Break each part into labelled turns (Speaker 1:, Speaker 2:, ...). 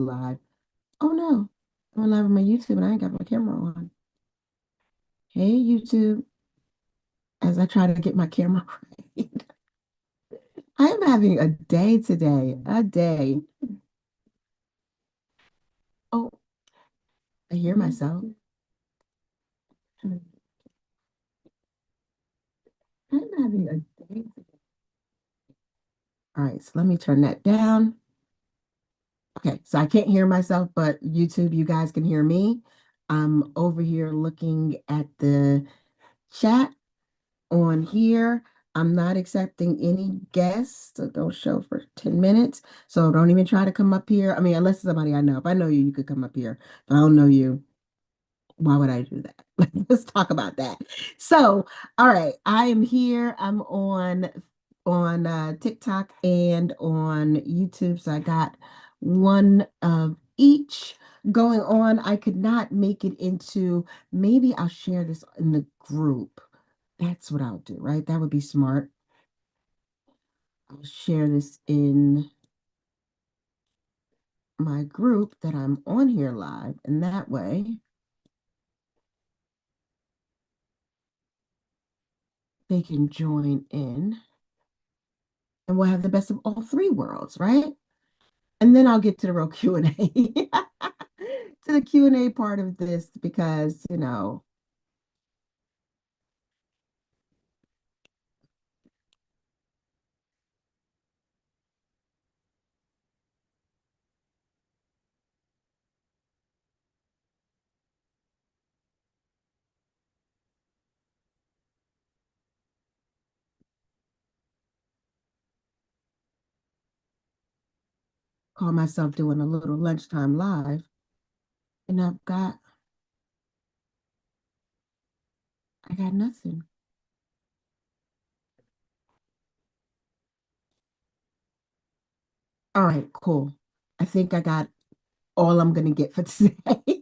Speaker 1: live. Oh no, I'm live on my YouTube and I ain't got my camera on. Hey YouTube, as I try to get my camera right. I am having a day today, a day. Oh, I hear myself. I'm having a day today. All right, so let me turn that down. Okay, so I can't hear myself, but YouTube, you guys can hear me. I'm over here looking at the chat on here. I'm not accepting any guests, so don't show for 10 minutes. So don't even try to come up here. I mean, unless it's somebody I know. If I know you, you could come up here. If I don't know you, why would I do that? Let's talk about that. So, all right, I am here. I'm on TikTok and on YouTube. So I got one of each going on. I could not make it into, maybe I'll share this in the group. That's what I'll do, right? That would be smart. I'll share this in my group that I'm on here live, and that way they can join in and we'll have the best of all three worlds, right? And then I'll get to the real Q&A. To the Q&A part of this because, call myself doing a little lunchtime live and I got nothing. All right, cool. I think I got all I'm gonna get for today.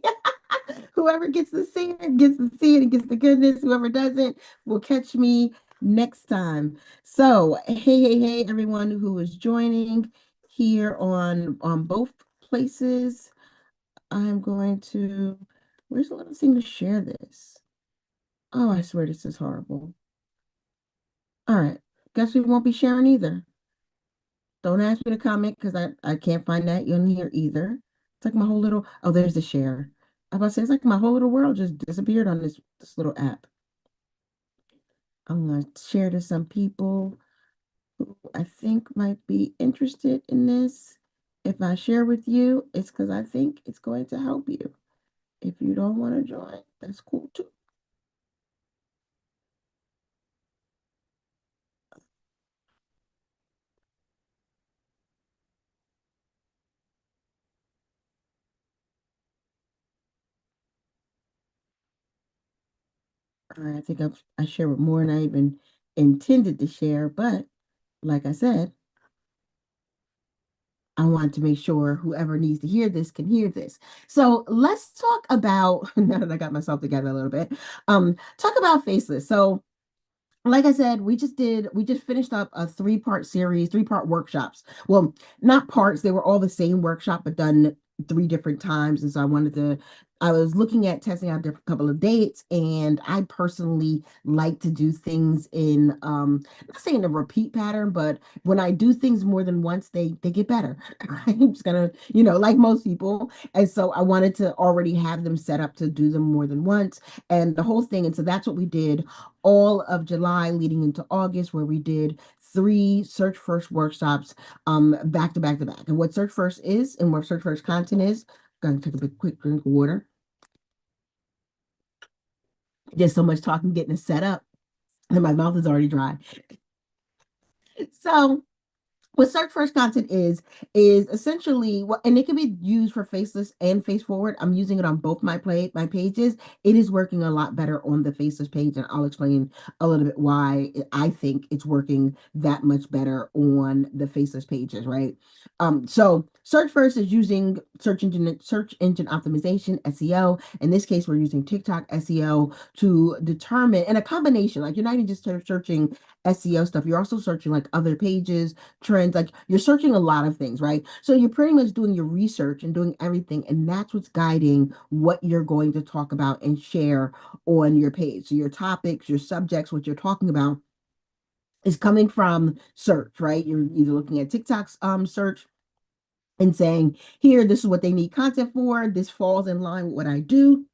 Speaker 1: Whoever gets to see it gets to see it and gets the goodness. Whoever doesn't will catch me next time. So, hey, everyone who is joining here on both places. I'm going to, where's the little thing to share this? Oh, I swear this is horrible. All right. Guess we won't be sharing either. Don't ask me to comment because I can't find that in here either. It's like my whole little, oh, there's the share. I was about to say, it's like my whole little world just disappeared on this little app. I'm going to share to some people who I think might be interested in this. If I share with you, it's because I think it's going to help you. If you don't want to join, that's cool too. I think I share with more than I even intended to share, but like I said, I want to make sure whoever needs to hear this can hear this. So let's talk about, now that I got myself together a little bit, talk about Faceless. So like I said, we just finished up a three-part series, three-part workshops. Well, not parts, they were all the same workshop, but done three different times. And so I was looking at testing out a different couple of dates, and I personally like to do things in not saying a repeat pattern, but when I do things more than once, they get better. I'm just gonna, like most people. And so I wanted to already have them set up to do them more than once and the whole thing. And so that's what we did all of July leading into August, where we did three Search First workshops back to back to back. And what Search First is and what Search First content is, I'm gonna take a big quick drink of water. There's so much talking getting it set up, and my mouth is already dry. So what search first content is essentially what, and it can be used for faceless and face forward. I'm using it on both my pages. It is working a lot better on the faceless page, and I'll explain a little bit why I think it's working that much better on the faceless pages, right? So search first is using search engine optimization, SEO. In this case, we're using TikTok SEO to determine, and a combination, like you're not even just searching SEO stuff, you're also searching like other pages, trends, like you're searching a lot of things, right? So you're pretty much doing your research and doing everything, and that's what's guiding what you're going to talk about and share on your page. So your topics, your subjects, what you're talking about is coming from search, right? You're either looking at TikTok's search and saying, here, this is what they need content for. This falls in line with what I do.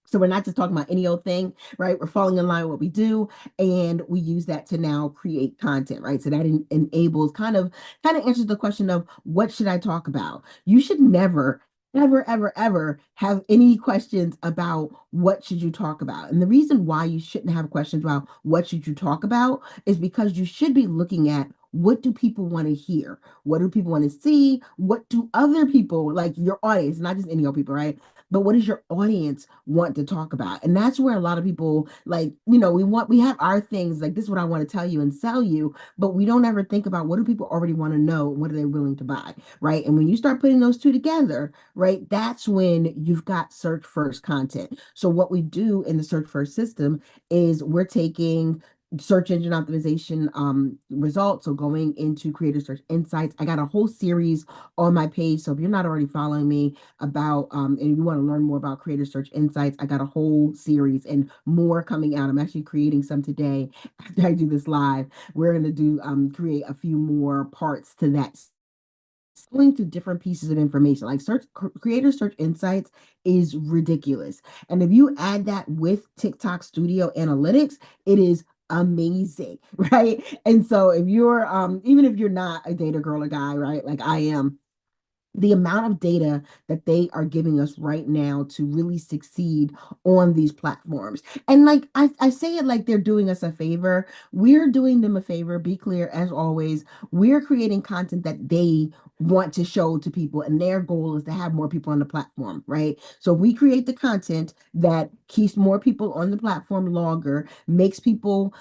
Speaker 1: So we're not just talking about any old thing, right? We're falling in line with what we do, and we use that to now create content, right? So that enables kind of answers the question of what should I talk about? You should never, ever, ever, ever have any questions about what should you talk about. And the reason why you shouldn't have questions about what should you talk about is because you should be looking at what do people want to hear? What do people want to see? What do other people, like your audience, not just any old people, right? But what does your audience want to talk about? And that's where a lot of people, like, we have our things, like, this is what I want to tell you and sell you, but we don't ever think about what do people already want to know? What are they willing to buy? Right. And when you start putting those two together, right, that's when you've got search first content. So what we do in the search first system is we're taking search engine optimization results. So going into creator search insights, I got a whole series on my page. So if you're not already following me about and you want to learn more about creator search insights, I got a whole series and more coming out. I'm actually creating some today after I do this live. We're going to do create a few more parts to that, going through different pieces of information. Like creator search insights is ridiculous, and if you add that with TikTok studio analytics, it is amazing. Right? And so if you're even if you're not a data girl or guy, right, like I am, the amount of data that they are giving us right now to really succeed on these platforms. And like I say it like they're doing us a favor. We're doing them a favor. Be clear, as always, we're creating content that they want to show to people, and their goal is to have more people on the platform, right? So we create the content that keeps more people on the platform longer, makes people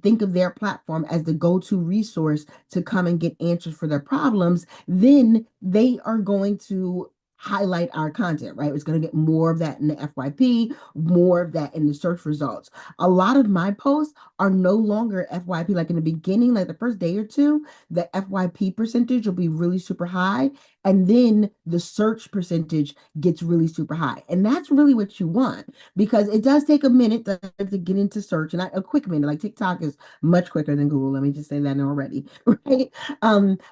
Speaker 1: think of their platform as the go-to resource to come and get answers for their problems. Then they are going to highlight our content, right? It's going to get more of that in the FYP, more of that in the search results. A lot of my posts are no longer FYP. Like in the beginning, like the first day or two, the FYP percentage will be really super high. And then the search percentage gets really super high. And that's really what you want, because it does take a minute to get into search, and a quick minute. Like TikTok is much quicker than Google. Let me just say that already, right?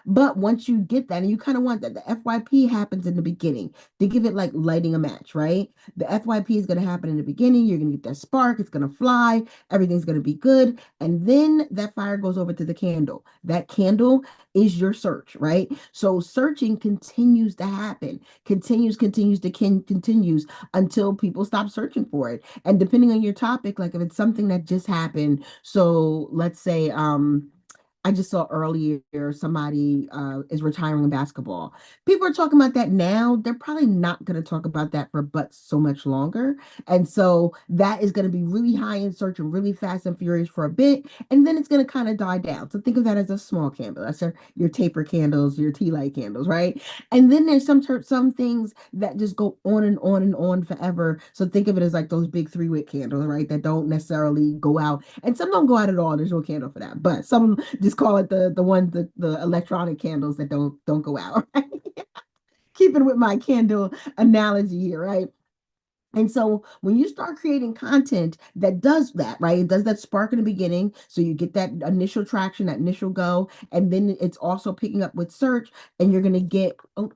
Speaker 1: But once you get that, and you kind of want that, the FYP happens in the beginning. Think of it like lighting a match, right? The FYP is going to happen in the beginning. You're going to get that spark. It's going to fly. Everything's going to be good. And then that fire goes over to the candle. That candle is your search, right? So searching continues to happen, continues until people stop searching for it. And depending on your topic, like if it's something that just happened, so let's say, I just saw earlier somebody is retiring in basketball. People are talking about that now. They're probably not going to talk about that for but so much longer. And so that is going to be really high in search and really fast and furious for a bit. And then it's going to kind of die down. So think of that as a small candle. That's your taper candles, your tea light candles, right? And then there's some things that just go on and on and on forever. So think of it as like those big 3-wick candles, right? That don't necessarily go out. And some don't go out at all. There's no candle for that. But some just call it the electronic candles that don't go out. Right? Keeping with my candle analogy here, right? And so when you start creating content that does that, right? It does that spark in the beginning. So you get that initial traction, that initial go, and then it's also picking up with search, and you're going to get, oh,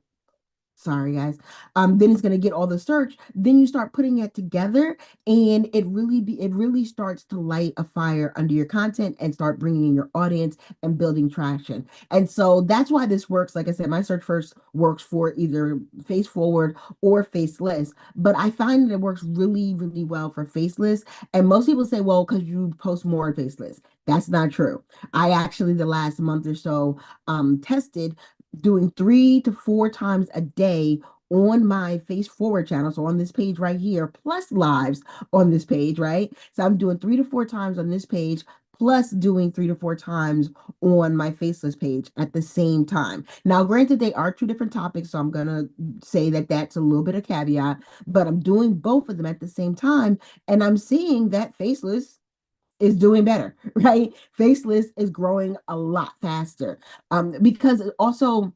Speaker 1: sorry guys, then it's going to get all the search. Then you start putting it together, and it really starts to light a fire under your content and start bringing in your audience and building traction. And so that's why this works. Like I said, my search first works for either face forward or faceless, but I find that it works really, really well for faceless. And most people say, well, because you post more on faceless. That's not true. I actually, the last month or so, tested doing 3 to 4 times a day on my face forward channel. So on this page right here, plus lives on this page, right? So I'm doing 3 to 4 times on this page, plus doing 3 to 4 times on my faceless page at the same time. Now, granted, they are two different topics, so I'm gonna say that that's a little bit of caveat, but I'm doing both of them at the same time, and I'm seeing that faceless is doing better, right? Faceless is growing a lot faster. Because also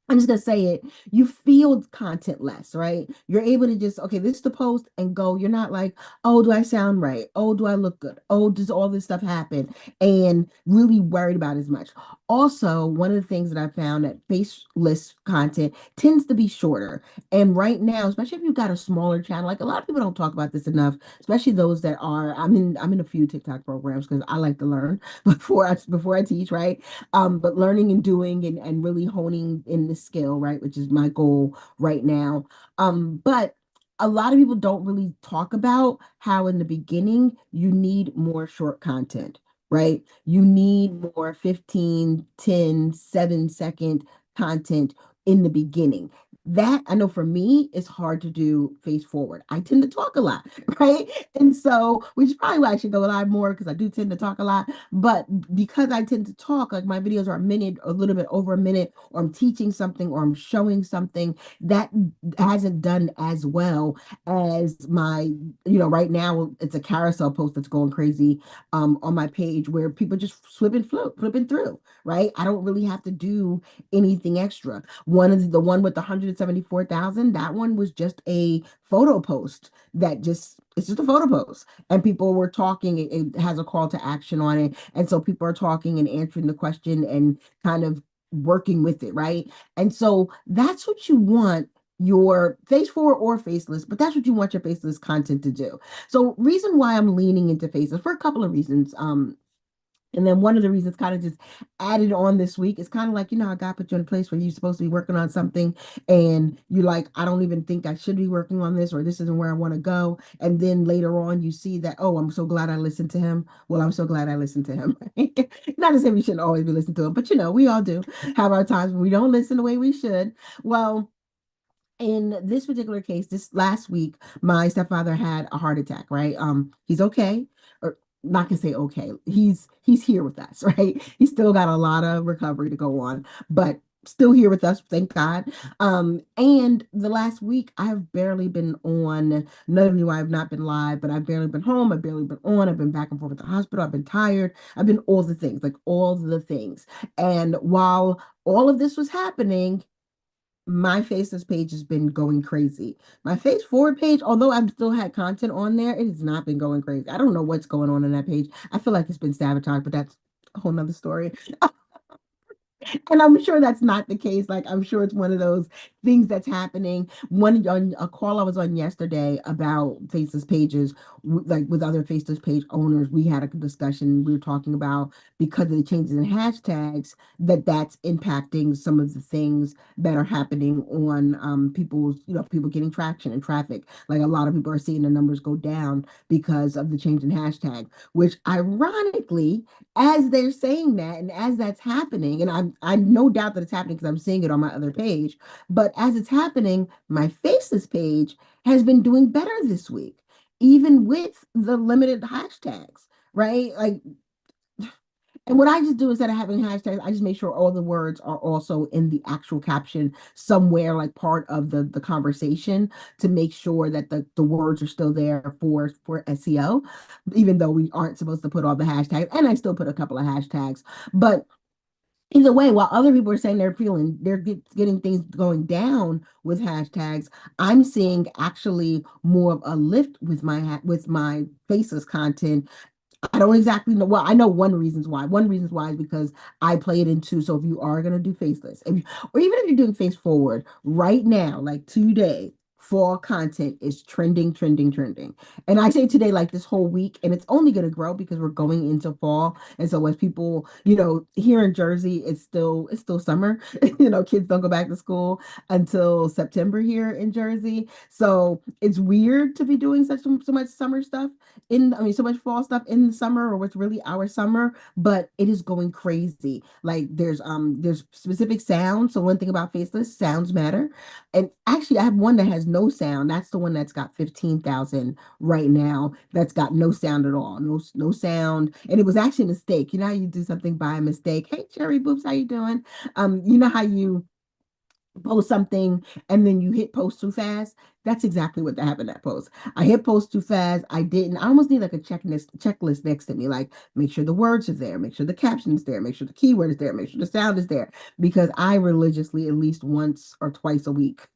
Speaker 1: I'm just gonna say it, you feel content less, right? You're able to just, okay, this is the post and go. You're not like, oh, do I sound right? Oh, do I look good? Oh, does all this stuff happen? And really worried about as much. Also, one of the things that I found that faceless content tends to be shorter. And right now, especially if you've got a smaller channel, like a lot of people don't talk about this enough, especially those that are, I'm in a few TikTok programs because I like to learn before I teach, right? But learning and doing and really honing in the skill, right, which is my goal right now. But a lot of people don't really talk about how in the beginning you need more short content, right? You need more 15, 10, 7 second content in the beginning. That I know for me is hard to do face forward. I tend to talk a lot, right? And so, which is probably why I should go live more because I do tend to talk a lot. But because I tend to talk, like my videos are a minute, a little bit over a minute, or I'm teaching something or I'm showing something that hasn't done as well as right now it's a carousel post that's going crazy on my page where people just flipping through, right? I don't really have to do anything extra. One is the one with the 174,000. That one was just a photo post it's just a photo post and people were talking. It has a call to action on it. And so people are talking and answering the question and kind of working with it, right? And so that's what you want your face forward or faceless, but that's what you want your faceless content to do. So reason why I'm leaning into faceless for a couple of reasons. And then one of the reasons kind of just added on this week is kind of like, how God put you in a place where you're supposed to be working on something and you're like, I don't even think I should be working on this, or this isn't where I want to go. And then later on you see that, oh, I'm so glad I listened to him. Well, I'm so glad I listened to him. Not to say we shouldn't always be listening to him, but we all do have our times when we don't listen the way we should. Well, in this particular case, this last week, my stepfather had a heart attack, right? He's okay, or not gonna say okay. He's here with us, right? He's still got a lot of recovery to go on, but still here with us, thank God. And the last week I've barely been on, none of you I've not been live, but I've barely been home, I've barely been on, I've been back and forth at the hospital, I've been tired, I've been all the things, like all the things. And while all of this was happening, my faces page has been going crazy. My face forward page, although I've still had content on there, it has not been going crazy. I don't know what's going on in that page. I feel like it's been sabotaged, but that's a whole nother story. And I'm sure that's not the case. Like, I'm sure it's one of those things that's happening. One on a call I was on yesterday about Faceless pages, like with other Faceless page owners, we had a discussion. We were talking about because of the changes in hashtags, that's impacting some of the things that are happening on people getting traction and traffic. Like a lot of people are seeing the numbers go down because of the change in hashtag, which ironically as they're saying that and as that's happening, and I'm no doubt that it's happening because I'm seeing it on my other page, but as it's happening, my faces page has been doing better this week, even with the limited hashtags, right? Like, and what I just do instead of having hashtags, I just make sure all the words are also in the actual caption somewhere, like part of the conversation, to make sure that the words are still there for SEO, even though we aren't supposed to put all the hashtags. And I still put a couple of hashtags, but either way, while other people are saying getting things going down with hashtags, I'm seeing actually more of a lift with with my faces content. I don't exactly know. Well, I know one reasons why. One reasons why is because I play it into. So if you are gonna do faceless, or even if you're doing face forward right now, like today, fall content is trending, trending, trending. And I say today, like this whole week, and it's only gonna grow because we're going into fall. And so as people, here in Jersey, it's still summer. Kids don't go back to school until September here in Jersey. So it's weird to be doing so much summer stuff so much fall stuff in the summer or what's really our summer, but it is going crazy. Like there's specific sounds. So one thing about Faceless, sounds matter. And actually I have one that has no sound. That's the one that's got 15,000 right now. That's got no sound at all. No sound. And it was actually a mistake. You know how you do something by a mistake. Hey Cherry Boops, how you doing? You know how you post something and then you hit post too fast. That's exactly what happened that post. I hit post too fast. I didn't. I almost need like a checklist next to me. Like make sure the words are there, make sure the caption is there, make sure the keyword is there, make sure the sound is there. Because I religiously at least once or twice a week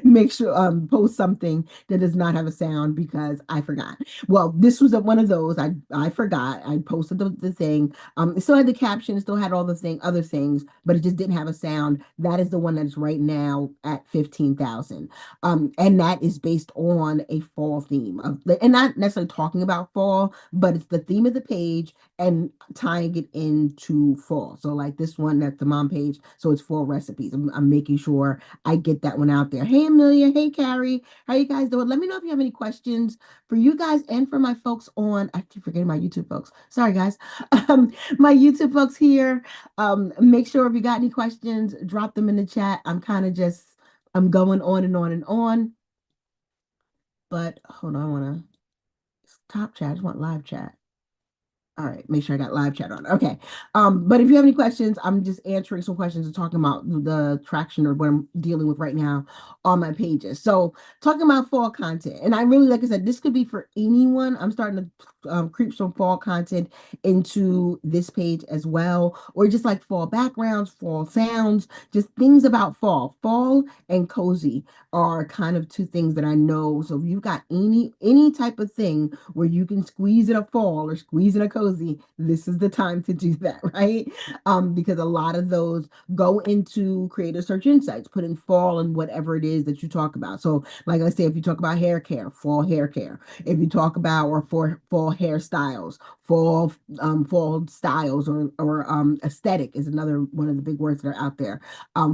Speaker 1: make sure post something that does not have a sound because I forgot. Well, this was one of those. I forgot. I posted the thing. It still had the caption, it still had all the other things, but it just didn't have a sound. That is the one that's right now at 15,000. And that is based on a fall theme and not necessarily talking about fall, but it's the theme of the page and tying it into fall. So like this one, that's the mom page. So it's fall recipes. I'm making sure I get that one out there. Hey, Amelia. Hey, Carrie. How you guys doing? Let me know if you have any questions for you guys and for my folks I keep forgetting my YouTube folks. Sorry, guys. My YouTube folks here. Make sure if you got any questions, drop them in the chat. I'm going on and on and on. But hold on, I want to top chat. I just want live chat. All right, make sure I got live chat on. Okay. But if you have any questions, I'm just answering some questions and talking about the traction or what I'm dealing with right now on my pages. So talking about fall content, and I really, like I said, this could be for anyone. I'm starting to creep some fall content into this page as well, or just like fall backgrounds, fall sounds, just things about fall. Fall and cozy are kind of two things that I know. So if you've got any type of thing where you can squeeze in a fall or squeeze in a cozy, this is the time to do that, right? Because a lot of those go into creator search insights, put in fall and whatever it is that you talk about. So like I say, if you talk about hair care, fall hair care. If you talk about or for fall hairstyles, fall styles or aesthetic is another one of the big words that are out there.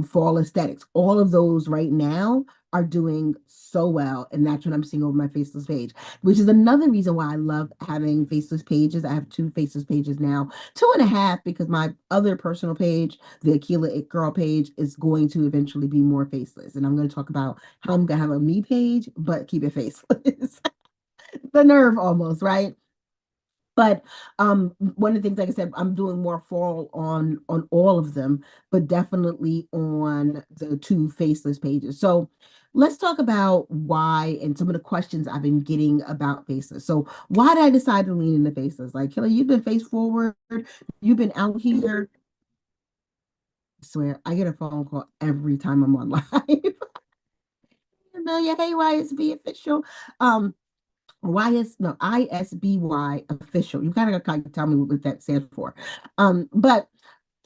Speaker 1: Fall aesthetics. All of those right now are doing so well. And that's what I'm seeing over my Faceless page, which is another reason why I love having Faceless pages. I have two Faceless pages now, two and a half, because my other personal page, the Akila It Girl page, is going to eventually be more faceless. And I'm going to talk about how I'm going to have a me page, but keep it faceless. The nerve almost, right? But one of the things, like I said, I'm doing more fall on all of them, but definitely on the two faceless pages. So let's talk about why and some of the questions I've been getting about faceless. So why did I decide to lean into faceless? Like, Kelly, you've been face forward, you've been out here. I swear, I get a phone call every time I'm on live. Amelia, hey, YSB official. ISBY official. You kind of got to tell me what that stands for. But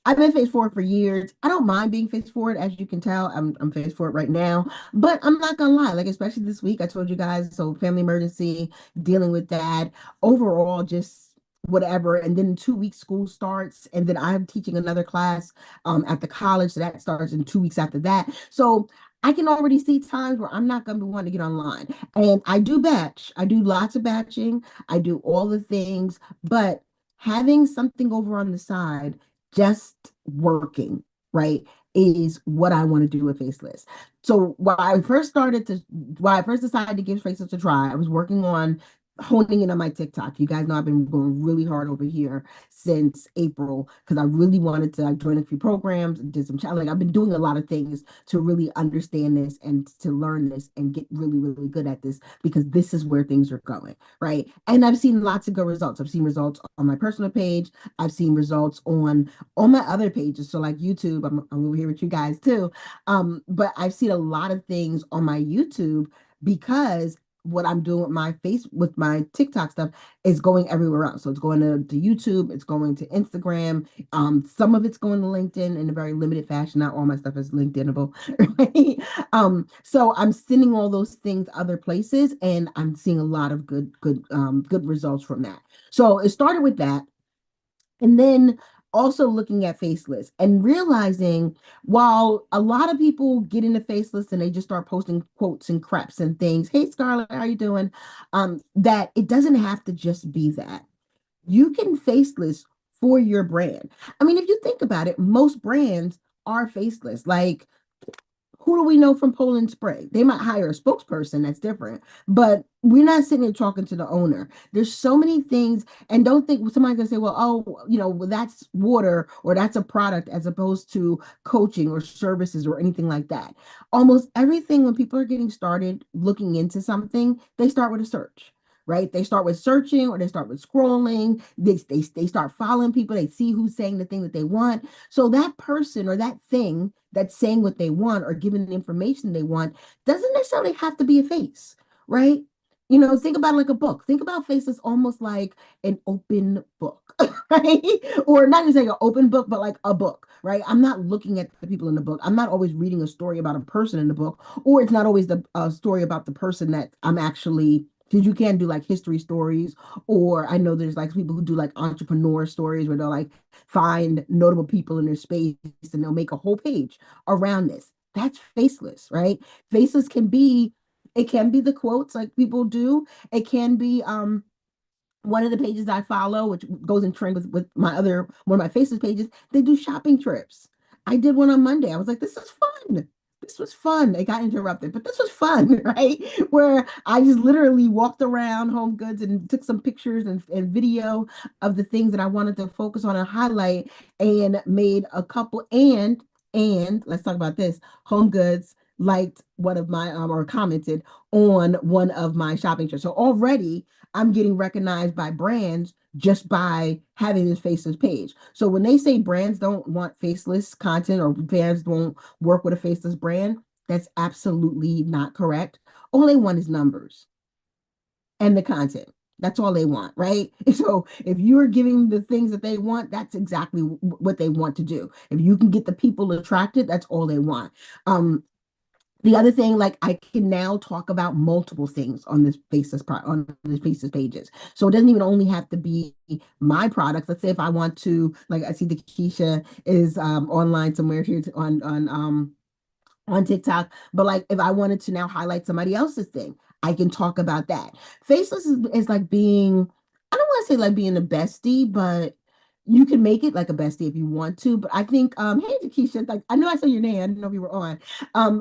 Speaker 1: I've been face forward for years. I don't mind being face forward, as you can tell. I'm face forward right now, but I'm not gonna lie. Like especially this week, I told you guys. So family emergency, dealing with that. Overall, just whatever. And then in 2 weeks, school starts, and then I'm teaching another class at the college. So that starts in 2 weeks after that. So I can already see times where I'm not gonna be wanting to get online. And I do batch. I do lots of batching. I do all the things, but having something over on the side just working, right, is what I want to do with Faceless. So when I first decided to give Faceless a try, I was working on honing in on my TikTok. You guys know I've been going really hard over here since April because I really wanted to join a few programs, did some challenge. I've been doing a lot of things to really understand this and to learn this and get really, really good at this because this is where things are going, right? And I've seen lots of good results. I've seen results on my personal page. I've seen results on my other pages. So like YouTube, I'm over here with you guys too. But I've seen a lot of things on my YouTube because what I'm doing with my TikTok stuff is going everywhere else. So it's going to YouTube, it's going to Instagram. Some of it's going to LinkedIn in a very limited fashion. Not all my stuff is LinkedInable. Right? So I'm sending all those things other places and I'm seeing a lot of good results from that. So it started with that. And then also looking at Faceless and realizing while a lot of people get into Faceless and they just start posting quotes and craps and things, hey Scarlett, how you doing? That it doesn't have to just be that. You can Faceless for your brand. I mean, if you think about it, most brands are faceless. Like Who do we know from Poland Spray? They might hire a spokesperson, that's different, but we're not sitting there talking to the owner. There's so many things, and don't think somebody's gonna say, well, oh, well, that's water or that's a product as opposed to coaching or services or anything like that. Almost everything when people are getting started looking into something, they start with a search. Right? They start with searching or they start with scrolling. They start following people. They see who's saying the thing that they want. So that person or that thing that's saying what they want or giving the information they want doesn't necessarily have to be a face, right? Think about like a book. Think about faces almost like an open book, right? Or not even saying an open book, but like a book, right? I'm not looking at the people in the book. I'm not always reading a story about a person in the book, or it's not always the story about the person that I'm actually because you can do like history stories, or I know there's like people who do like entrepreneur stories where they'll like find notable people in their space and they'll make a whole page around this. That's faceless, right? Faceless it can be the quotes like people do. It can be one of the pages I follow, which goes in trend with my other one of my faces pages, they do shopping trips. I did one on Monday. I was like, this is fun. This was fun. It got interrupted, but this was fun, right? Where I just literally walked around Home Goods and took some pictures and video of the things that I wanted to focus on and highlight and made a couple and let's talk about this. Home Goods liked one of my or commented on one of my shopping trips. So already I'm getting recognized by brands just by having this faceless page. So when they say brands don't want faceless content or brands don't work with a faceless brand, that's absolutely not correct. All they want is numbers and the content. That's all they want, right? So if you're giving the things that they want, that's exactly what they want to do. If you can get the people attracted, that's all they want. The other thing, like I can now talk about multiple things on this Faces pages. So it doesn't even only have to be my products. Let's say if I want to, like I see the Keisha is online somewhere here on TikTok. But like if I wanted to now highlight somebody else's thing, I can talk about that. Faceless is like being, I don't want to say like being a bestie, but you can make it like a bestie if you want to. But I think, hey Keisha, like I know I saw your name, I didn't know if you were on.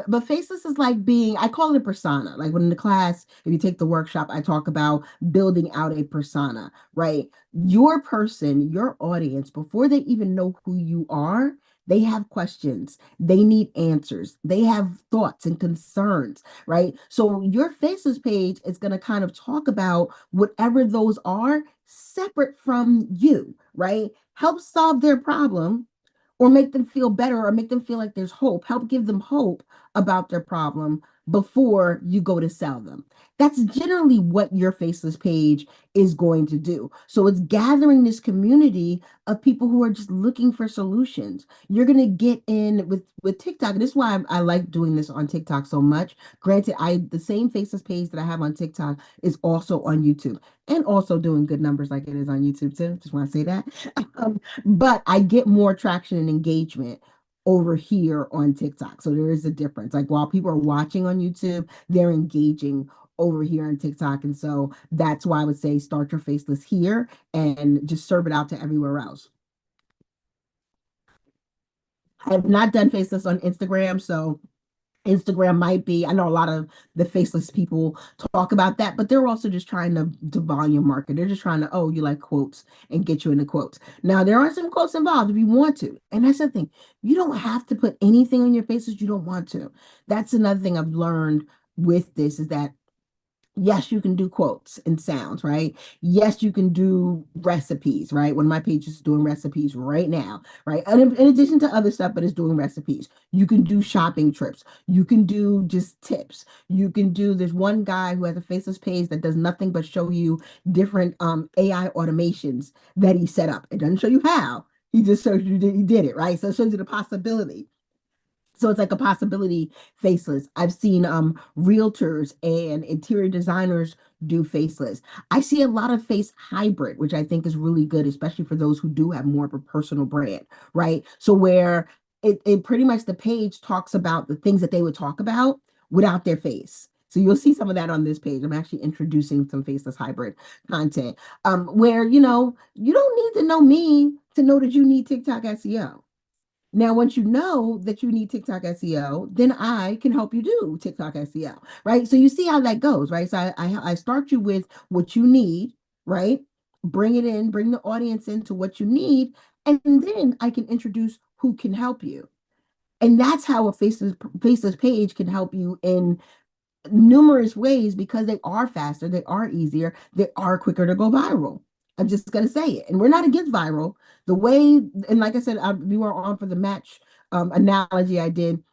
Speaker 1: But faceless is like being, I call it a persona. Like when in the class, if you take the workshop, I talk about building out a persona, right? Your person, your audience, before they even know who you are, they have questions. They need answers. They have thoughts and concerns, right? So your faces page is going to kind of talk about whatever those are separate from you, right? Help solve their problem or make them feel better or make them feel like there's hope. Help give them hope about their problem before you go to sell them. That's generally what your faceless page is going to do. So it's gathering this community of people who are just looking for solutions. You're going to get in with TikTok. And this is why I like doing this on TikTok so much. Granted, the same faceless page that I have on TikTok is also on YouTube and also doing good numbers like it is on YouTube too. Just want to say that. But I get more traction and engagement over here on TikTok. So there is a difference. Like while people are watching on YouTube, they're engaging over here on TikTok. And so that's why I would say start your faceless here and just serve it out to everywhere else. I have not done faceless on Instagram, so Instagram might be, I know a lot of the faceless people talk about that, but they're also just trying to volume market. They're just trying to, oh, you like quotes and get you into quotes. Now, there are some quotes involved if you want to. And that's the thing. You don't have to put anything on your faces you don't want to. That's another thing I've learned with this is that yes, you can do quotes and sounds, right? Yes, you can do recipes, right? One of my pages is doing recipes right now, right? And in addition to other stuff, but it's doing recipes. You can do shopping trips. You can do just tips. There's one guy who has a faceless page that does nothing but show you different AI automations that he set up. It doesn't show you how. He just shows you that he did it, right? So it shows you the possibility. So it's like a possibility faceless. I've seen realtors and interior designers do faceless. I see a lot of face hybrid, which I think is really good, especially for those who do have more of a personal brand, right? So where it pretty much the page talks about the things that they would talk about without their face. So you'll see some of that on this page. I'm actually introducing some faceless hybrid content where, you don't need to know me to know that you need TikTok SEO. Now, once you know that you need TikTok SEO, then I can help you do TikTok SEO, right? So you see how that goes, right? So I start you with what you need, right? Bring it in, bring the audience into what you need, and then I can introduce who can help you. And that's how a faceless page can help you in numerous ways because they are faster, they are easier, they are quicker to go viral. I'm just going to say it. And we're not against viral. The way, and like I said, we were on for the match analogy I did.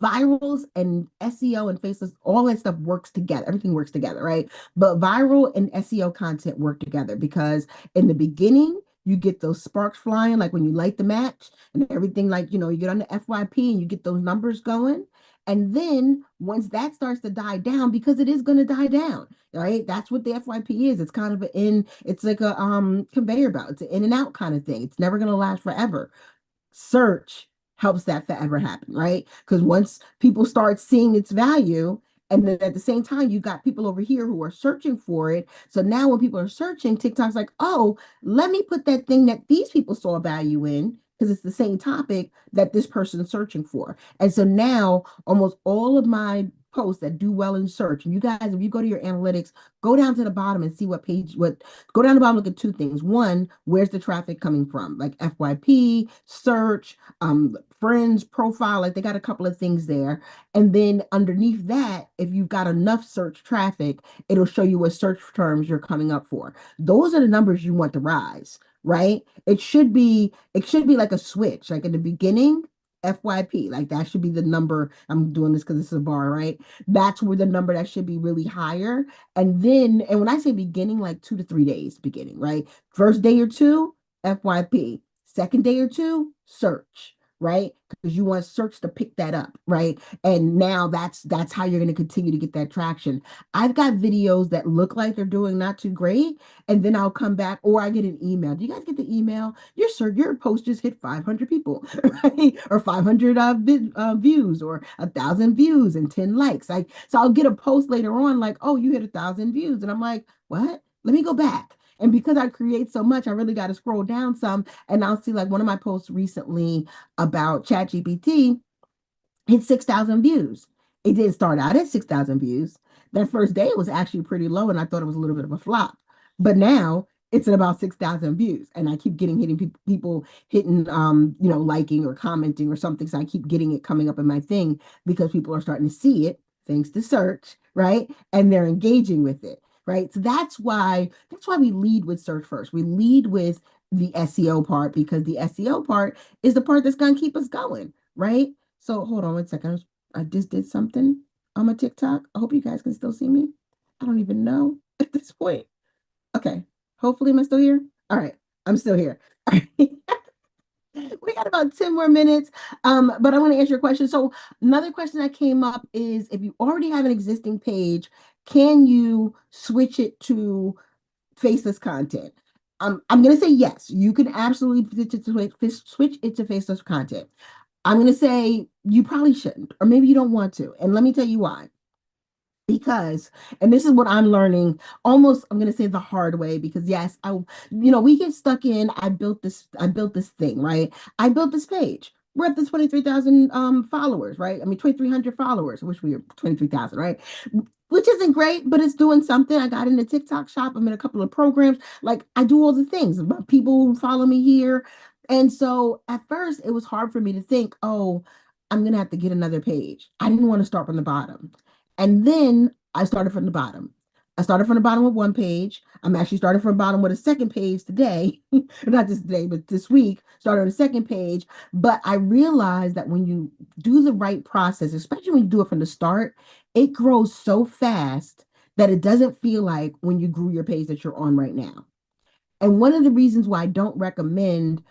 Speaker 1: Virals and SEO and faceless, all that stuff works together. Everything works together, right? But viral and SEO content work together because in the beginning, you get those sparks flying, like when you light the match and everything, like, you get on the FYP and you get those numbers going. And then once that starts to die down, because it is going to die down, right? That's what the FYP is. It's kind of it's like a conveyor belt. It's an in and out kind of thing. It's never going to last forever. Search helps that forever happen, right? Because once people start seeing its value, and then at the same time, you got people over here who are searching for it. So now when people are searching, TikTok's like, oh, let me put that thing that these people saw value in, because it's the same topic that this person is searching for. And so now almost all of my posts that do well in search, and you guys, if you go to your analytics, go down to the bottom and see go down the bottom, look at two things. One, where's the traffic coming from? Like FYP, search, friends, profile, like they got a couple of things there. And then underneath that, if you've got enough search traffic, it'll show you what search terms you're coming up for. Those are the numbers you want to rise, right? It should be like a switch, like in the beginning. FYP, like that should be the number. I'm doing this because this is a bar, right? That's where the number that should be really higher. And when I say beginning, like 2 to 3 days beginning, right? First day or two, FYP. Second day or two, search, right? Because you want search to pick that up, right? And now that's how you're going to continue to get that traction. I've got videos that look like they're doing not too great, and then I'll come back or I get an email. Do you guys get the email? Your post just hit 500 people, right? Or 500 views, or 1,000 views and 10 likes. Like, so I'll get a post later on like, oh, you hit 1,000 views, and I'm like, what? Let me go back. And because I create so much, I really got to scroll down some, and I'll see like one of my posts recently about ChatGPT hit 6,000 views. It didn't start out at 6,000 views. That first day it was actually pretty low, and I thought it was a little bit of a flop. But now it's at about 6,000 views, and I keep hitting people hitting liking or commenting or something. So I keep getting it coming up in my thing because people are starting to see it thanks to search, right? And they're engaging with it, right? So that's why we lead with search first. We lead with the SEO part because the SEO part is the part that's going to keep us going, right? So hold on one second. I just did something on my TikTok. I hope you guys can still see me. I don't even know at this point. Okay. Hopefully, am I still here? All right. I'm still here. All right. We got about 10 more minutes. But I want to answer your question. So another question that came up is if you already have an existing page, can you switch it to faceless content? I'm going to say yes. You can absolutely switch it to faceless content. I'm going to say you probably shouldn't, or maybe you don't want to. And let me tell you why. Because, and this is what I'm learning almost, I'm going to say the hard way, because yes, we get stuck in, I built this thing, right? I built this page. We're up to 23,000 followers, right? I mean, 2,300 followers. I wish we were 23,000, right? Which isn't great, but it's doing something. I got in the TikTok shop. I'm in a couple of programs. Like I do all the things. People who follow me here. And so at first it was hard for me to think, oh, I'm going to have to get another page. I didn't want to start from the bottom. And then I started from the bottom. I started from the bottom with one page. I'm actually starting from the bottom with a second page today. Not just today, but this week, started on the second page. But I realized that when you do the right process, especially when you do it from the start, it grows so fast that it doesn't feel like when you grew your page that you're on right now. And one of the reasons why I don't recommend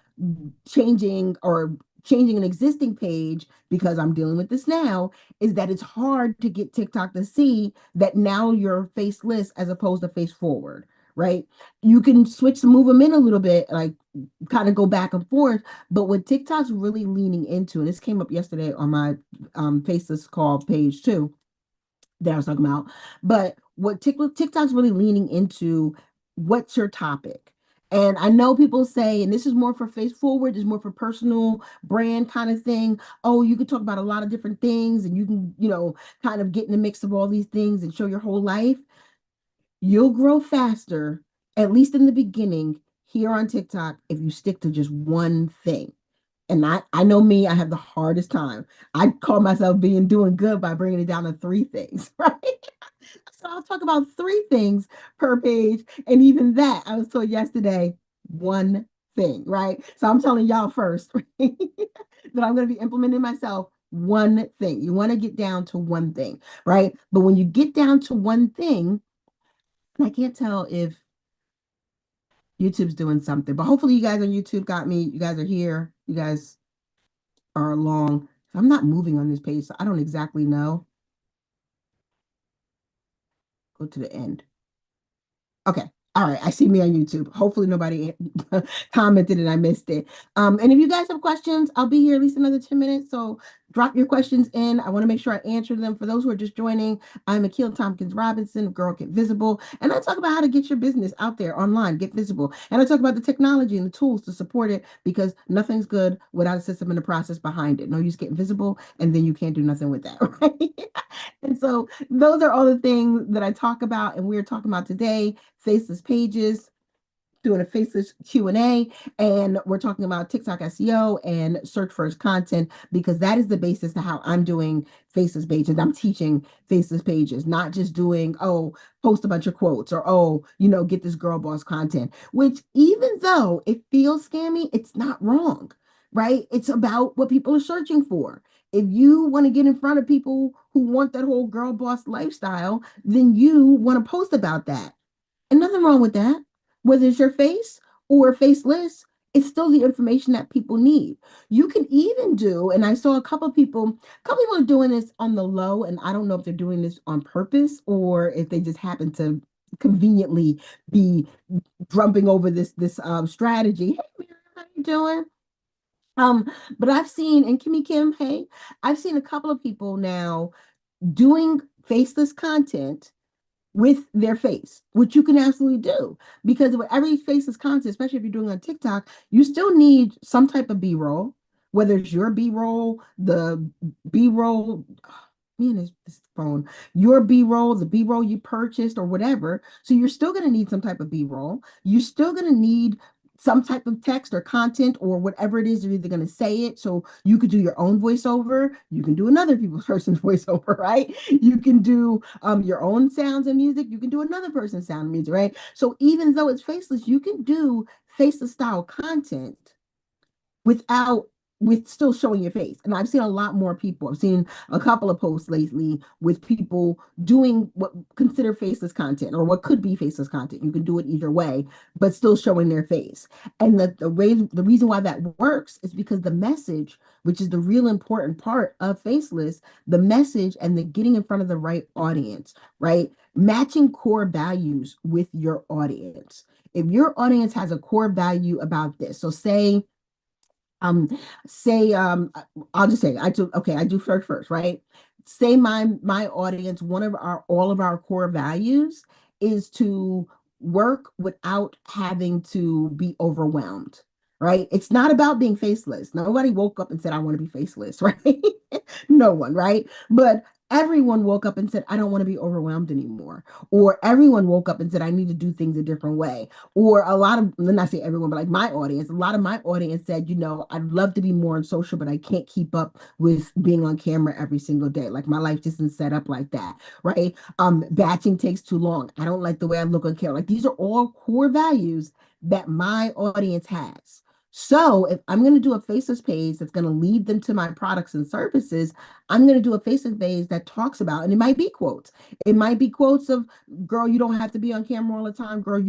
Speaker 1: changing an existing page, because I'm dealing with this now, is that it's hard to get TikTok to see that now you're faceless as opposed to face forward, right? You can move them in a little bit, like kind of go back and forth. But what TikTok's really leaning into, and this came up yesterday on my faceless call page too, that I was talking about. But what TikTok's really leaning into, what's your topic? And I know people say, and this is more for face forward, is more for personal brand kind of thing. Oh, you could talk about a lot of different things and you can, kind of get in the mix of all these things and show your whole life. You'll grow faster, at least in the beginning, here on TikTok, if you stick to just one thing. And I know me, I have the hardest time. I call myself being doing good by bringing it down to three things, right? So I'll talk about three things per page. And even that, I was told yesterday, one thing, right? So I'm telling y'all first right, that I'm going to be implementing myself one thing. You want to get down to one thing, right? But when you get down to one thing, and I can't tell if YouTube's doing something, but hopefully you guys on YouTube got me. You guys are here. You guys are along. I'm not moving on this page, so I don't exactly know. Go to the end. Okay. All right. I see me on YouTube. Hopefully nobody commented and I missed it. And if you guys have questions, I'll be here at least another 10 minutes. So drop your questions in. I want to make sure I answer them. For those who are just joining, I'm Akil Thompkins-Robinson, Girl Get Visible. And I talk about how to get your business out there online, get visible. And I talk about the technology and the tools to support it because nothing's good without a system and a process behind it. No use getting visible and then you can't do nothing with that, right? And so those are all the things that I talk about and we're talking about today. Faceless pages, doing a faceless Q&A, and we're talking about TikTok SEO and search first content because that is the basis to how I'm doing faceless pages. I'm teaching faceless pages, not just doing, oh, post a bunch of quotes or, oh, get this girl boss content, which even though it feels scammy, it's not wrong, right? It's about what people are searching for. If you want to get in front of people who want that whole girl boss lifestyle, then you want to post about that. And nothing wrong with that. Whether it's your face or faceless, it's still the information that people need. You can even do, and I saw a couple people are doing this on the low, and I don't know if they're doing this on purpose or if they just happen to conveniently be drumming over this strategy. Hey, Miriam, how you doing? Um, but I've seen, and Kimmy Kim, hey, I've seen a couple of people now doing faceless content with their face, which you can absolutely do because with every faceless content, especially if you're doing on TikTok, you still need some type of B-roll, whether it's your B-roll, the B-roll, me and this phone, your B-roll, the B-roll you purchased or whatever. So you're still going to need some type of B-roll. You're still going to need some type of text or content or whatever it is, you're either going to say it. So you could do your own voiceover. You can do another person's voiceover, right? You can do your own sounds and music. You can do another person's sound and music, right? So even though it's faceless, you can do faceless style content without with still showing your face. And I've seen a lot more people. I've seen a couple of posts lately with people doing what consider faceless content or what could be faceless content. You can do it either way, but still showing their face. And the reason why that works is because the message, which is the real important part of faceless, the message and the getting in front of the right audience, right? Matching core values with your audience. If your audience has a core value about this, so um say I'll just say I do first, right? Say my audience, one of our all of our core values is to work without having to be overwhelmed, right? It's not about being faceless. Nobody woke up and said I want to be faceless, right? No one, right? But everyone woke up and said I don't want to be overwhelmed anymore, or everyone woke up and said I need to do things a different way, or a lot of, let not say everyone, but like my audience, a lot of my audience said, I'd love to be more on social, but I can't keep up with being on camera every single day. Like my life just isn't set up like that, right? Batching takes too long. I don't like the way I look on camera. Like these are all core values that my audience has. So if I'm going to do a faceless page that's going to lead them to my products and services, I'm going to do a faceless page that talks about, and it might be quotes. It might be quotes of, girl, you don't have to be on camera all the time, girl.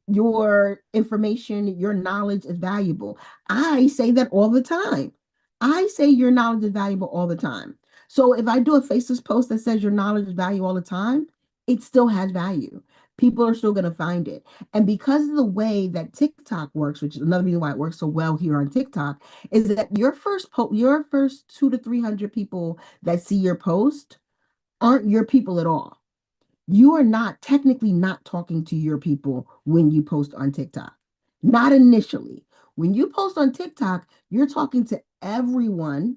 Speaker 1: Your information, your knowledge is valuable. I say that all the time. I say your knowledge is valuable all the time. So if I do a faceless post that says your knowledge is valuable all the time, it still has value. People are still going to find it. And because of the way that TikTok works, which is another reason why it works so well here on TikTok, is that your first 200 to 300 people that see your post aren't your people at all. You are not technically not talking to your people when you post on TikTok. Not initially. When you post on TikTok, you're talking to everyone,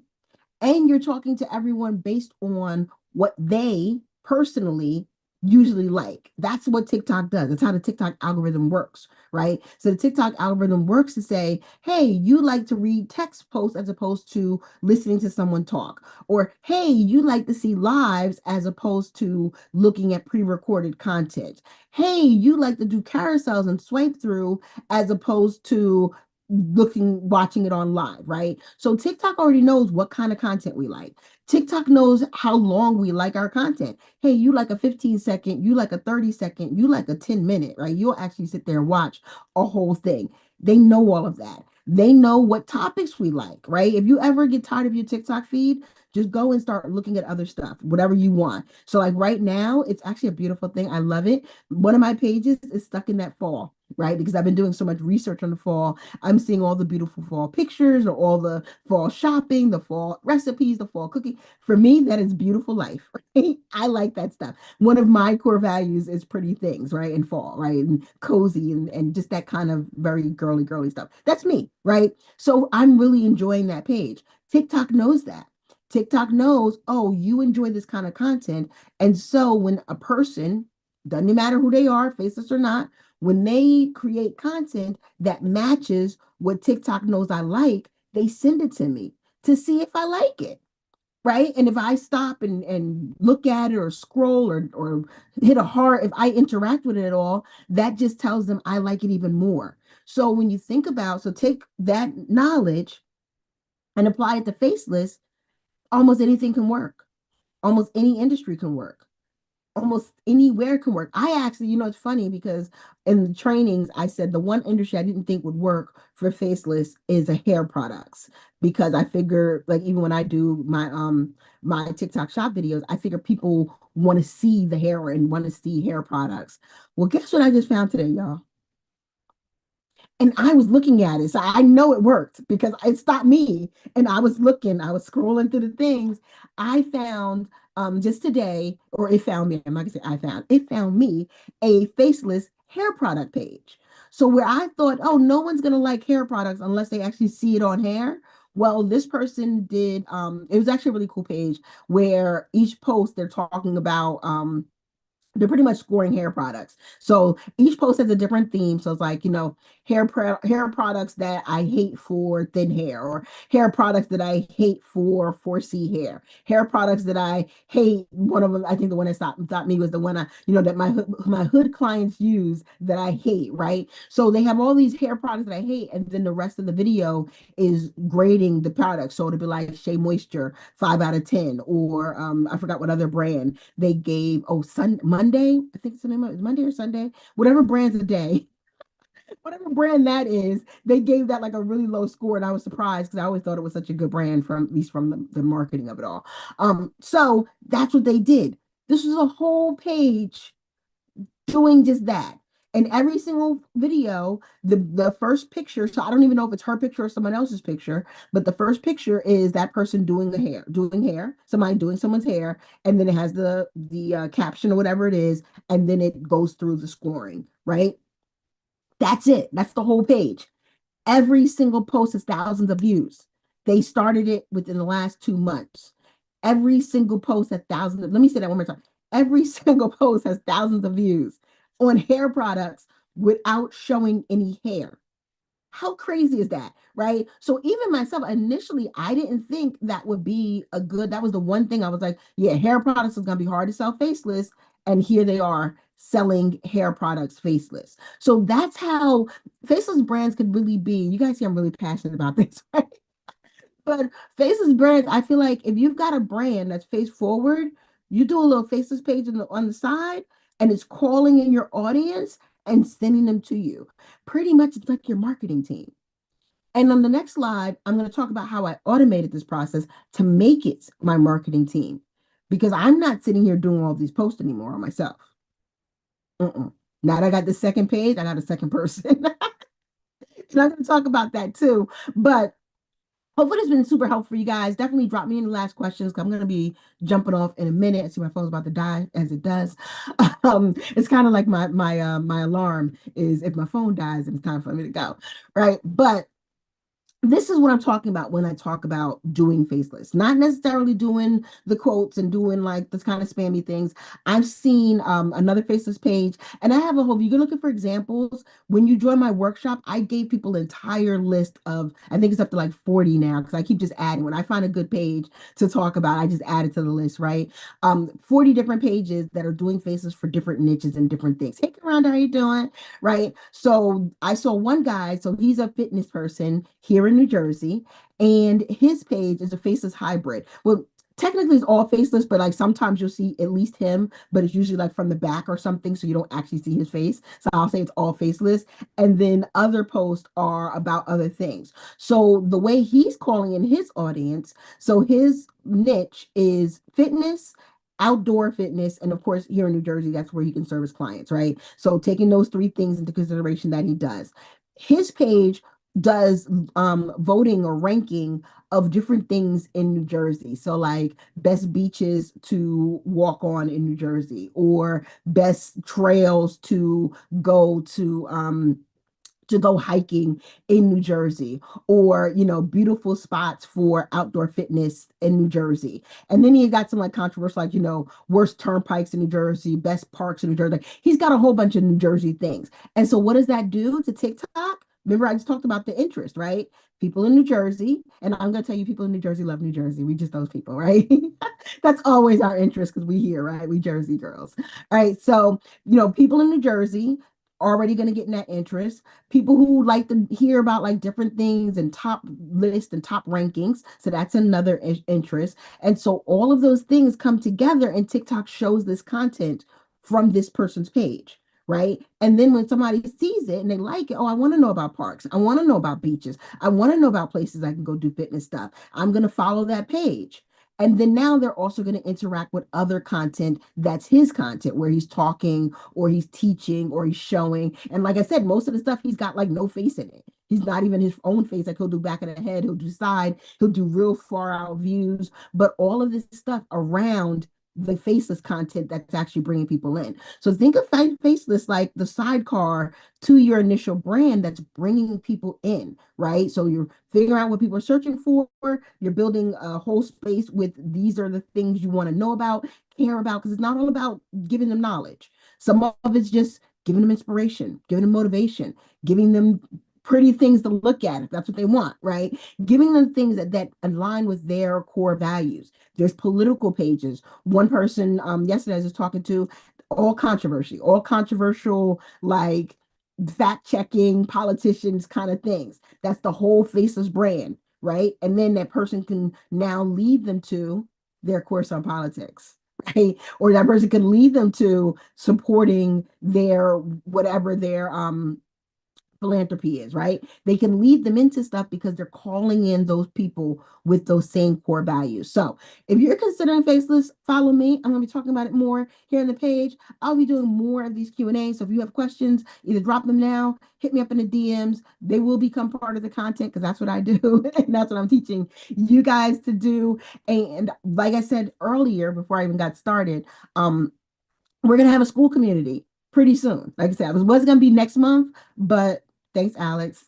Speaker 1: and you're talking to everyone based on what they personally usually like. That's what TikTok does. It's how the TikTok algorithm works, right? So the TikTok algorithm works to say, hey, you like to read text posts as opposed to listening to someone talk. Or, hey, you like to see lives as opposed to looking at pre-recorded content. Hey, you like to do carousels and swipe through as opposed to watching it on live, right? So TikTok already knows what kind of content we like. TikTok knows how long we like our content. Hey, you like a 15-second, you like a 30-second, you like a 10-minute, right? You'll actually sit there and watch a whole thing. They know all of that. They know what topics we like, right? If you ever get tired of your TikTok feed, just go and start looking at other stuff, whatever you want. So like right now, it's actually a beautiful thing. I love it. One of my pages is stuck in that fall, right? Because I've been doing so much research on the fall. I'm seeing all the beautiful fall pictures or all the fall shopping, the fall recipes, the fall cooking. For me, that is beautiful life. Right? I like that stuff. One of my core values is pretty things, right? And fall, right? And cozy and just that kind of very girly stuff. That's me, right? So I'm really enjoying that page. TikTok knows that. TikTok knows, oh, you enjoy this kind of content. And so when a person, doesn't matter who they are, faceless or not, when they create content that matches what TikTok knows I like, they send it to me to see if I like it. Right. And if I stop and look at it or scroll or hit a heart, if I interact with it at all, that just tells them I like it even more. So when you think about, so take that knowledge and apply it to Faceless, almost anything can work. Almost any industry can work. Almost anywhere can work. I actually, it's funny because in the trainings, I said the one industry I didn't think would work for Faceless is a hair products because I figure like even when I do my TikTok shop videos, I figure people want to see the hair and want to see hair products. Well, guess what I just found today, y'all? And I was looking at it. So I know it worked because it stopped me. And I was scrolling through the things. I found just today, or it found me, I'm not gonna say it found me a faceless hair product page. So where I thought, oh, no one's gonna like hair products unless they actually see it on hair. Well, this person did, it was actually a really cool page where each post they're talking about they're pretty much scoring hair products. So each post has a different theme. So it's like, hair products that I hate for thin hair, or hair products that I hate for 4C hair products that I hate. One of them, I think the one that stopped me was the one that my hood clients use that I hate, right? So they have all these hair products that I hate, and then the rest of the video is grading the product. So it'll be like Shea Moisture, 5 out of 10, or I forgot what other brand they gave. Oh, Monday, I think it's the name of it, Monday or Sunday, whatever brand's a day, whatever brand that is, they gave that like a really low score, and I was surprised because I always thought it was such a good brand from at least from the marketing of it all. So that's what they did. This was a whole page doing just that. And every single video, the first picture, so I don't even know if it's her picture or someone else's picture, but the first picture is that person doing hair, somebody doing someone's hair, and then it has the caption or whatever it is, and then it goes through the scoring, right? That's it. That's the whole page. Every single post has thousands of views. They started it within the last 2 months. Every single post has thousands of, let me say that one more time. Every single post has thousands of views on hair products without showing any hair. How crazy is that, right? So even myself, initially, I didn't think that would be that was the one thing I was like, yeah, hair products is going to be hard to sell faceless. And here they are selling hair products faceless. So that's how faceless brands could really be. You guys see, I'm really passionate about this, right? But faceless brands, I feel like if you've got a brand that's face forward, you do a little faceless page on the side, and it's calling in your audience and sending them to you. Pretty much it's like your marketing team. And on the next slide, I'm going to talk about how I automated this process to make it my marketing team, because I'm not sitting here doing all these posts anymore on myself. Now that I got the second page, I got a second person. So I'm going to talk about that too. But Hopefully it's been super helpful for you guys. Definitely drop me in the last questions, 'cause I'm going to be jumping off in a minute. I see my phone's about to die as it does. It's kind of like my alarm is if my phone dies, it's time for me to go. Right. But this is what I'm talking about when I talk about doing faceless, not necessarily doing the quotes and doing like this kind of spammy things. I've seen another faceless page, and I have a whole, you're looking for examples. When you join my workshop, I gave people an entire list of, I think it's up to like 40 now, because I keep just adding. When I find a good page to talk about, I just add it to the list, right? 40 different pages that are doing faces for different niches and different things. Hey, Rhonda, how you doing? Right. So I saw one guy, so he's a fitness person here in New Jersey, and his page is a faceless hybrid. Well, technically it's all faceless, but like sometimes you'll see at least him, but it's usually like from the back or something, so you don't actually see his face. So I'll say it's all faceless. And then other posts are about other things. So the way he's calling in his audience, so his niche is fitness, outdoor fitness, and of course here in New Jersey that's where he can service clients, right? So taking those three things into consideration that he does, his page does voting or ranking of different things in New Jersey. So like best beaches to walk on in New Jersey, or best trails to go hiking in New Jersey, or beautiful spots for outdoor fitness in New Jersey. And then he got some like controversial, like worst turnpikes in New Jersey, best parks in New Jersey. Like, he's got a whole bunch of New Jersey things. And so what does that do to TikTok? Remember, I just talked about the interest, right? People in New Jersey, and I'm gonna tell you, people in New Jersey love New Jersey. We just those people, right? That's always our interest because we here, right? We Jersey girls. All right. So, people in New Jersey already going to get in that interest. People who like to hear about like different things and top lists and top rankings. So that's another interest. And so all of those things come together, and TikTok shows this content from this person's page. Right. And then when somebody sees it and they like it, oh, I want to know about parks. I want to know about beaches. I want to know about places I can go do fitness stuff. I'm going to follow that page. And then now they're also going to interact with other content that's his content, where he's talking or he's teaching or he's showing. And like I said, most of the stuff he's got like no face in it. He's not even his own face. Like, he'll do back of the head, he'll do side, he'll do real far out views, but all of this stuff around the faceless content that's actually bringing people in. So think of faceless like the sidecar to your initial brand that's bringing people in, right? So you're figuring out what people are searching for. You're building a whole space with these are the things you want to know about, care about, because it's not all about giving them knowledge. Some of it's just giving them inspiration, giving them motivation, giving them pretty things to look at if that's what they want, right? Giving them things that align with their core values. There's political pages. One person yesterday I was just talking to, all controversial, like fact checking politicians kind of things. That's the whole Faceless brand, right? And then that person can now lead them to their course on politics. Right? Or that person can lead them to supporting their whatever their philanthropy is, right? They can lead them into stuff because they're calling in those people with those same core values. So if you're considering Faceless, follow me. I'm going to be talking about it more here on the page. I'll be doing more of these Q&A. So if you have questions, either drop them now, hit me up in the DMs. They will become part of the content because that's what I do. And that's what I'm teaching you guys to do. And like I said earlier, before I even got started, we're going to have a school community pretty soon. Like I said, it was going to be next month, but thanks, Alex.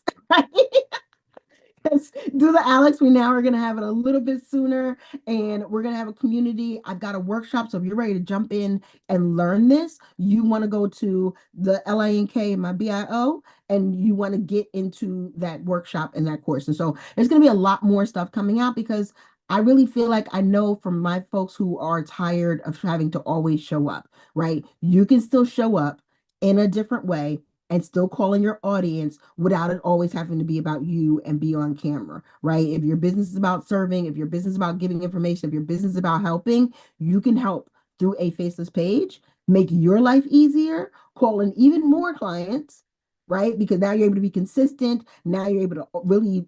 Speaker 1: Do the Alex. We now are going to have it a little bit sooner, and we're going to have a community. I've got a workshop. So if you're ready to jump in and learn this, you want to go to the LINK, my BIO, and you want to get into that workshop and that course. And so there's going to be a lot more stuff coming out, because I really feel like I know from my folks who are tired of having to always show up, right? You can still show up in a different way and still call in your audience without it always having to be about you and be on camera, right? If your business is about serving, if your business is about giving information, if your business is about helping, you can help through a Faceless page, make your life easier, call in even more clients, right? Because now you're able to be consistent. Now you're able to really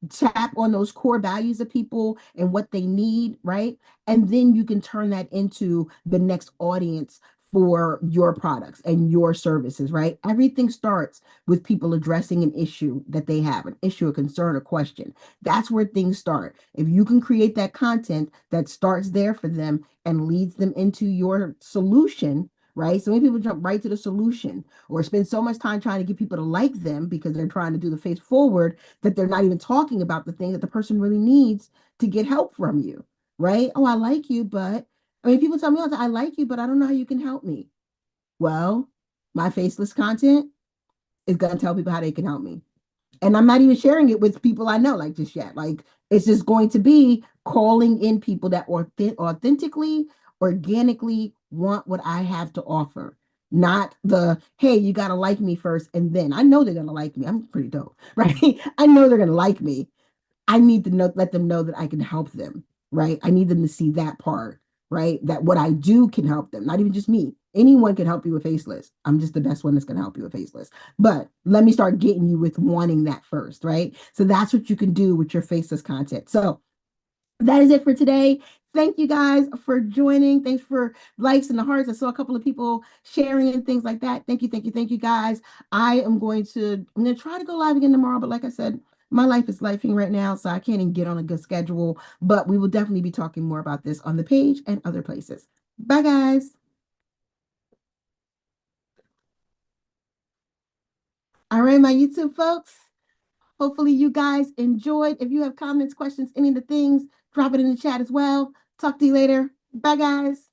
Speaker 1: tap on those core values of people and what they need, right? And then you can turn that into the next audience for your products and your services, right? Everything starts with people addressing an issue that they have, an issue, a concern, a question. That's where things start. If you can create that content that starts there for them and leads them into your solution, right? So many people jump right to the solution or spend so much time trying to get people to like them because they're trying to do the face forward that they're not even talking about the thing that the person really needs to get help from you, right? Oh, I like you, but I mean, people tell me all the time, I like you, but I don't know how you can help me. Well, my faceless content is going to tell people how they can help me. And I'm not even sharing it with people I know like just yet. Like it's just going to be calling in people that authentically, organically want what I have to offer. Not the, hey, you got to like me first. And then I know they're going to like me. I'm pretty dope, right? I know they're going to like me. I need to know, let them know that I can help them, right? I need them to see that part, right? That what I do can help them, not even just me. Anyone can help you with Faceless. I'm just the best one that's going to help you with Faceless. But let me start getting you with wanting that first, right? So that's what you can do with your Faceless content. So that is it for today. Thank you guys for joining. Thanks for likes and the hearts. I saw a couple of people sharing and things like that. Thank you, thank you, guys. I'm gonna try to go live again tomorrow, but like I said, my life is lifing right now, so I can't even get on a good schedule. But we will definitely be talking more about this on the page and other places. Bye, guys. All right, my YouTube folks. Hopefully, you guys enjoyed. If you have comments, questions, any of the things, drop it in the chat as well. Talk to you later. Bye, guys.